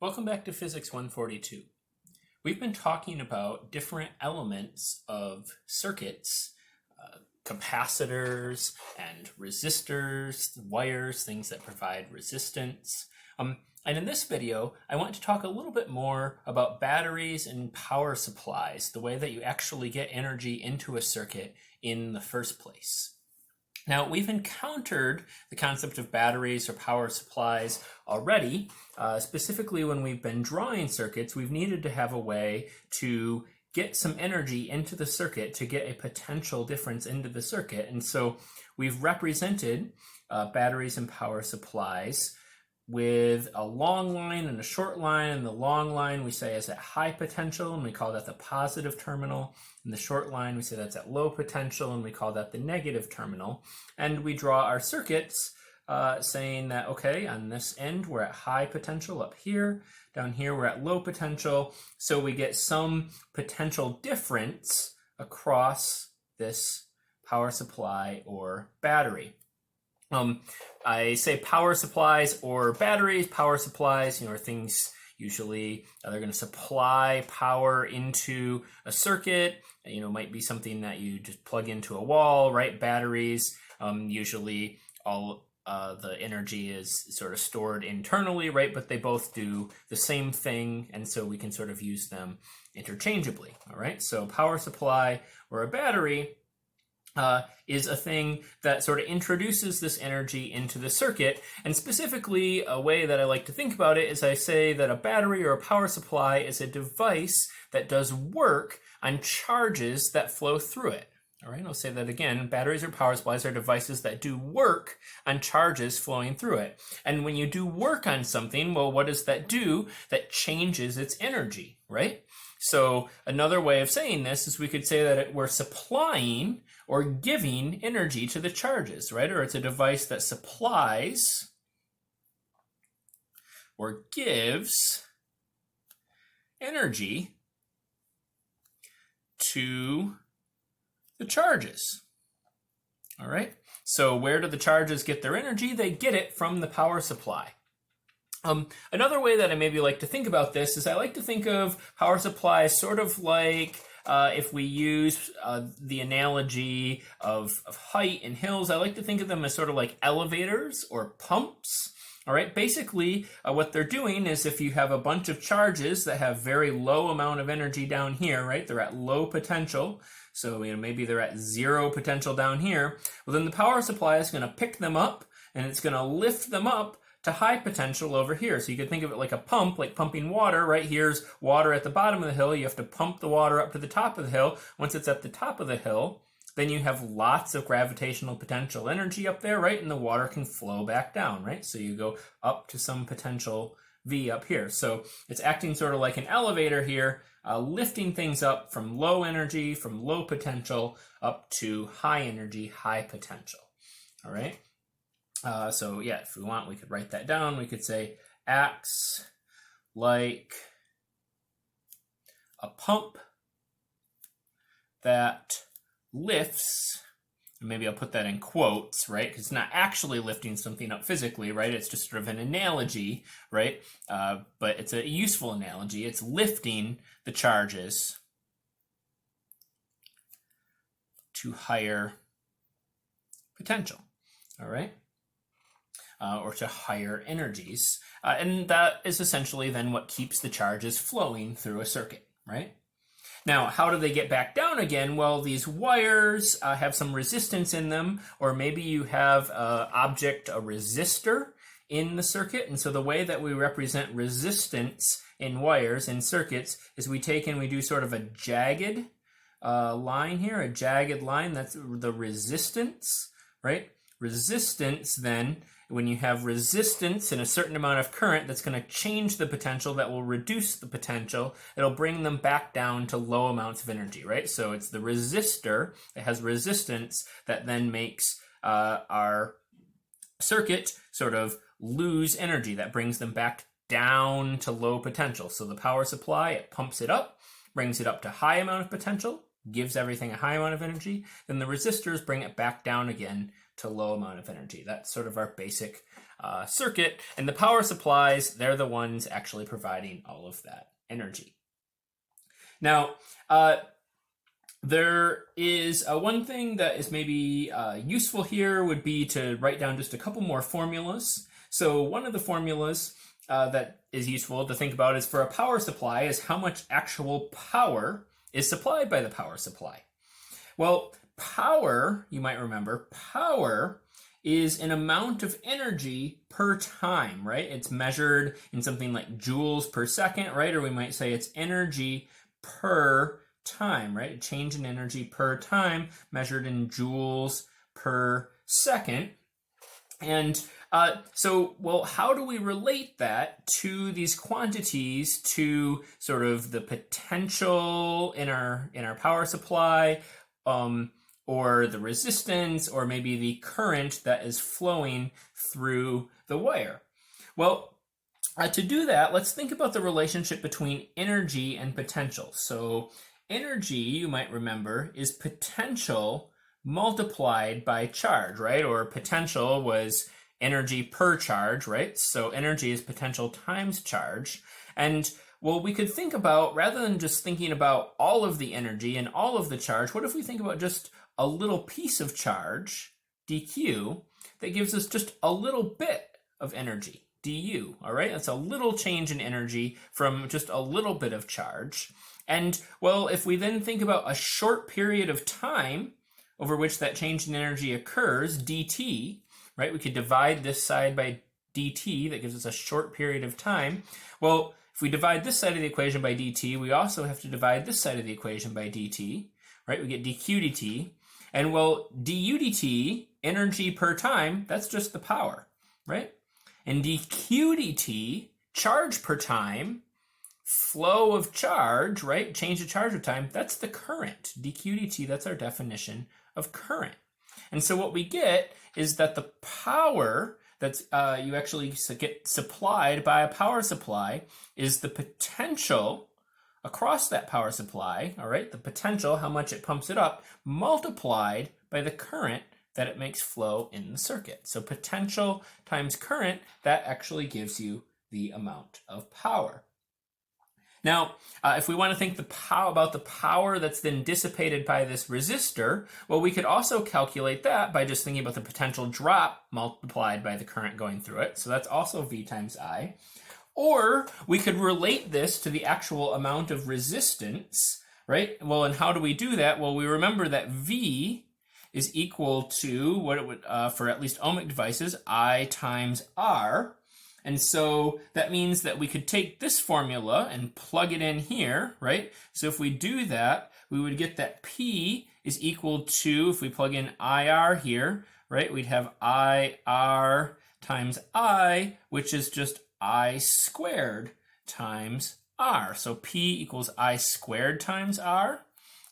Welcome back to Physics 142. We've been talking about different elements of circuits, capacitors and resistors, wires, things that provide resistance. And in this video, I want to talk a little bit more about batteries and power supplies, the way that you actually get energy into a circuit in the first place. Now, we've encountered the concept of batteries or power supplies already. Specifically, when we've been drawing circuits, we've needed to have a way to get some energy into the circuit to get a potential difference into the circuit. And so we've represented batteries and power supplies with a long line and a short line. And the long line we say is at high potential, and we call that the positive terminal. And the short line we say that's at low potential, and we call that the negative terminal. And we draw our circuits saying that, okay, on this end we're at high potential up here, down here we're at low potential, so we get some potential difference across this power supply or battery. I say power supplies or batteries. Power supplies, are things usually they're going to supply power into a circuit. Might be something that you just plug into a wall, right? Batteries, usually all the energy is sort of stored internally, right? But they both do the same thing, and so we can sort of use them interchangeably, all right? So power supply or a battery is a thing that sort of introduces this energy into the circuit. And specifically, a way that I like to think about it is I say that a battery or a power supply is a device that does work on charges that flow through it. All right, I'll say that again. Batteries or power supplies are devices that do work on charges flowing through it. And when you do work on something, well, what does that do? That changes its energy, right? So another way of saying this is we could say that we're supplying or giving energy to the charges, right? Or it's a device that supplies or gives energy to the charges. All right? So where do the charges get their energy? They get it from the power supply. Another way that I maybe like to think about this is I like to think of power supplies sort of like if we use the analogy of height and hills, I like to think of them as sort of like elevators or pumps. All right, basically what they're doing is if you have a bunch of charges that have very low amount of energy down here, right, they're at low potential. So maybe they're at zero potential down here. Well, then the power supply is going to pick them up and it's going to lift them up to high potential over here. So you could think of it like a pump, like pumping water, right? Here's water at the bottom of the hill. You have to pump the water up to the top of the hill. Once it's at the top of the hill, then you have lots of gravitational potential energy up there, right? And the water can flow back down, right? So you go up to some potential V up here. So it's acting sort of like an elevator here, lifting things up from low energy, from low potential, up to high energy, high potential, all right? So yeah, if we want, we could write that down. We could say acts like a pump that lifts, and maybe I'll put that in quotes, right? Because it's not actually lifting something up physically, right? It's just sort of an analogy, right? But it's a useful analogy. It's lifting the charges to higher potential, all right? Or to higher energies. And that is essentially then what keeps the charges flowing through a circuit, right? Now, how do they get back down again? Well, these wires have some resistance in them, or maybe you have an object, a resistor, in the circuit. And so the way that we represent resistance in wires, in circuits, is we take and we do sort of a jagged line here, a jagged line. That's the resistance, right? Resistance, then, when you have resistance and a certain amount of current that's going to change the potential, that will reduce the potential, it'll bring them back down to low amounts of energy, right? So it's the resistor that has resistance that then makes our circuit sort of lose energy, that brings them back down to low potential. So the power supply, it pumps it up, brings it up to high amount of potential, gives everything a high amount of energy, then the resistors bring it back down again to low amount of energy. That's sort of our basic circuit, and the power supplies, they're the ones actually providing all of that energy. Now, there is one thing that is maybe useful here would be to write down just a couple more formulas. So one of the formulas that is useful to think about is for a power supply is how much actual power is supplied by the power supply. Well, power, you might remember, power is an amount of energy per time, right? It's measured in something like joules per second, right? Or we might say it's energy per time, right? A change in energy per time measured in joules per second. And well, how do we relate that to these quantities, to sort of the potential in our power supply, or the resistance, or maybe the current that is flowing through the wire? Well, to do that, let's think about the relationship between energy and potential. So energy, you might remember, is potential multiplied by charge, right? Or potential was energy per charge, right? So energy is potential times charge. And well, we could think about, rather than just thinking about all of the energy and all of the charge, what if we think about just a little piece of charge, dq, that gives us just a little bit of energy, du, all right? That's a little change in energy from just a little bit of charge. And well, if we then think about a short period of time over which that change in energy occurs, dt, right? We could divide this side by dt, that gives us a short period of time. Well, if we divide this side of the equation by dt, we also have to divide this side of the equation by dt, right? We get dq dt. And well, du dt, energy per time, that's just the power, right? And dq dt, charge per time, flow of charge, right? Change of charge of time, that's the current. dq dt, that's our definition of current. And so what we get is that the power that's you actually get supplied by a power supply is the potential across that power supply, all right? The potential, how much it pumps it up, multiplied by the current that it makes flow in the circuit. So potential times current, that actually gives you the amount of power. Now, if we want to think about the power that's then dissipated by this resistor, well, we could also calculate that by just thinking about the potential drop multiplied by the current going through it. So that's also V times I. Or we could relate this to the actual amount of resistance, right? Well, and how do we do that? Well, we remember that V is equal to what it would, for at least ohmic devices, I times R. And so that means that we could take this formula and plug it in here, right? So if we do that, we would get that P is equal to, if we plug in IR here, right, we'd have IR times I, which is just I squared times R. So P equals I squared times R.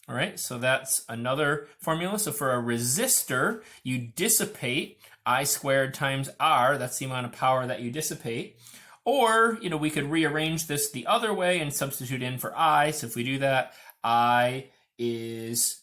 All right, so that's another formula. So for a resistor, you dissipate I squared times R, that's the amount of power that you dissipate. Or, we could rearrange this the other way and substitute in for I. So if we do that, I is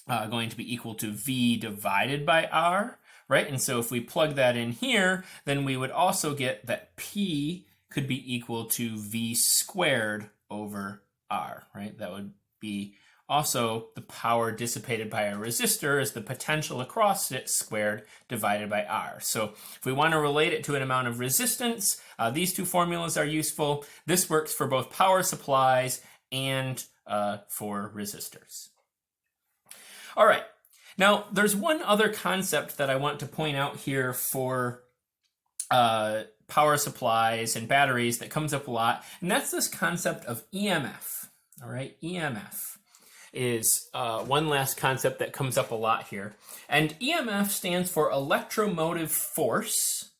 going to be equal to V divided by R, right? And so if we plug that in here, then we would also get that P could be equal to V squared over R, right? That would be also the power dissipated by a resistor is the potential across it squared divided by R. So if we want to relate it to an amount of resistance, these two formulas are useful. This works for both power supplies and for resistors. All right. Now, there's one other concept that I want to point out here for power supplies and batteries that comes up a lot, and that's this concept of EMF. All right, EMF is one last concept that comes up a lot here. And EMF stands for electromotive force.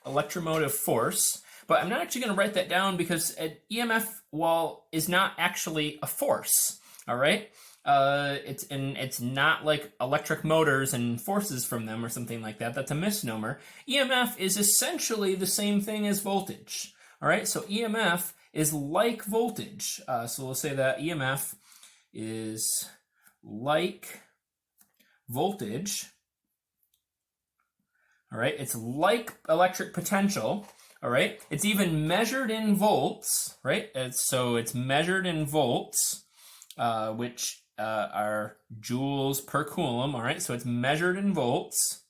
Electromotive force. But I'm not actually going to write that down because EMF, well, is not actually a force. All right? It's not like electric motors and forces from them or something like that. That's a misnomer. EMF is essentially the same thing as voltage. All right? So EMF is like voltage. So we'll say that EMF is like voltage. all right? It's like electric potential, all right? It's even measured in volts, right? So it's measured in volts, which are joules per coulomb, all right? So it's measured in volts.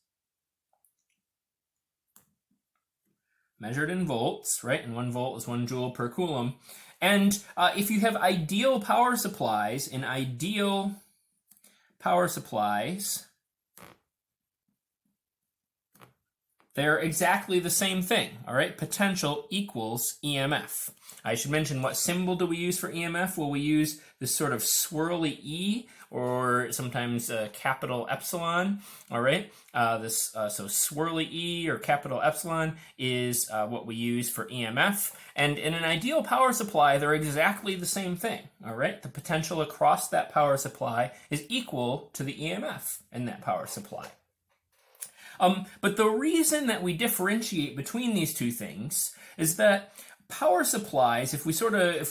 Measured in volts, right? And 1 volt is 1 joule per coulomb. And if you have ideal power supplies, in ideal power supplies, they're exactly the same thing, all right? Potential equals EMF. I should mention, what symbol do we use for EMF? Well, we use this sort of swirly E, or sometimes capital epsilon, all right? So swirly E or capital epsilon is what we use for EMF. And in an ideal power supply, they're exactly the same thing, all right? The potential across that power supply is equal to the EMF in that power supply. But the reason that we differentiate between these two things is that power supplies, if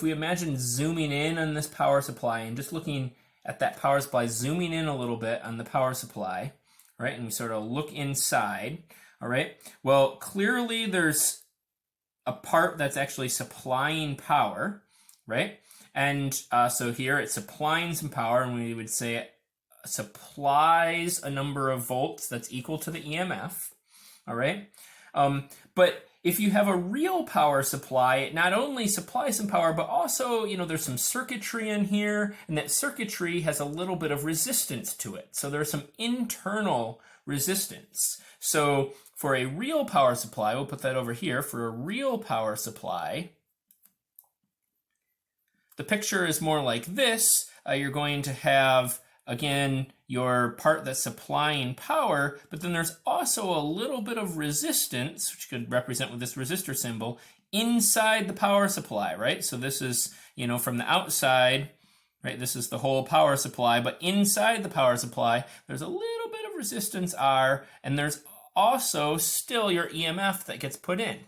we imagine zooming in on this power supply and just looking at that power supply, zooming in a little bit on the power supply, right, and we sort of look inside, all right, well, clearly there's a part that's actually supplying power, right, and so here it's supplying some power, and we would say it supplies a number of volts that's equal to the EMF, all right? But if you have a real power supply, it not only supplies some power, but also, there's some circuitry in here, and that circuitry has a little bit of resistance to it. So there's some internal resistance. So for a real power supply, we'll put that over here, for a real power supply, the picture is more like this. You're going to have, again, your part that's supplying power, but then there's also a little bit of resistance, which could represent with this resistor symbol, inside the power supply, right? So this is, from the outside, right? This is the whole power supply, but inside the power supply, there's a little bit of resistance R, and there's also still your EMF that gets put in.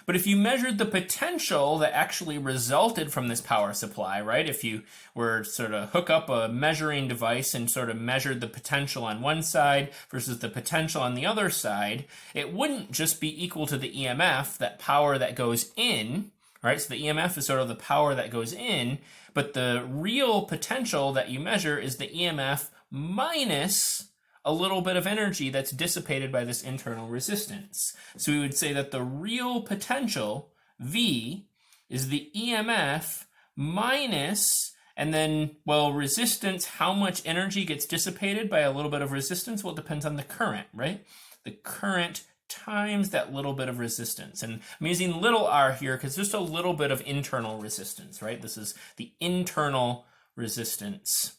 But if you measured the potential that actually resulted from this power supply, right? If you were sort of hook up a measuring device and sort of measured the potential on one side versus the potential on the other side, it wouldn't just be equal to the EMF, that power that goes in, right? So the EMF is sort of the power that goes in, but the real potential that you measure is the EMF minus a little bit of energy that's dissipated by this internal resistance. So we would say that the real potential, V, is the EMF minus, and then, well, resistance, how much energy gets dissipated by a little bit of resistance? Well, it depends on the current, right? The current times that little bit of resistance. And I'm using little r here because just a little bit of internal resistance, right? This is the internal resistance.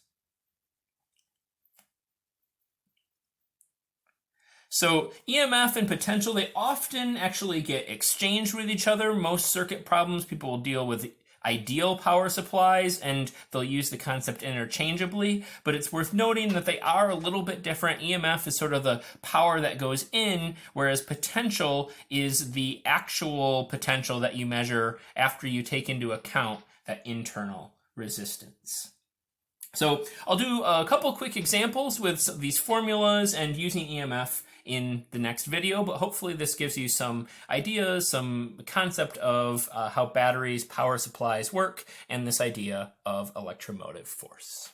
So EMF and potential, they often actually get exchanged with each other. Most circuit problems, people will deal with ideal power supplies, and they'll use the concept interchangeably, but it's worth noting that they are a little bit different. EMF is sort of the power that goes in, whereas potential is the actual potential that you measure after you take into account that internal resistance. So I'll do a couple quick examples with these formulas and using EMF in the next video, but hopefully this gives you some ideas, some concept of how batteries, power supplies work, and this idea of electromotive force.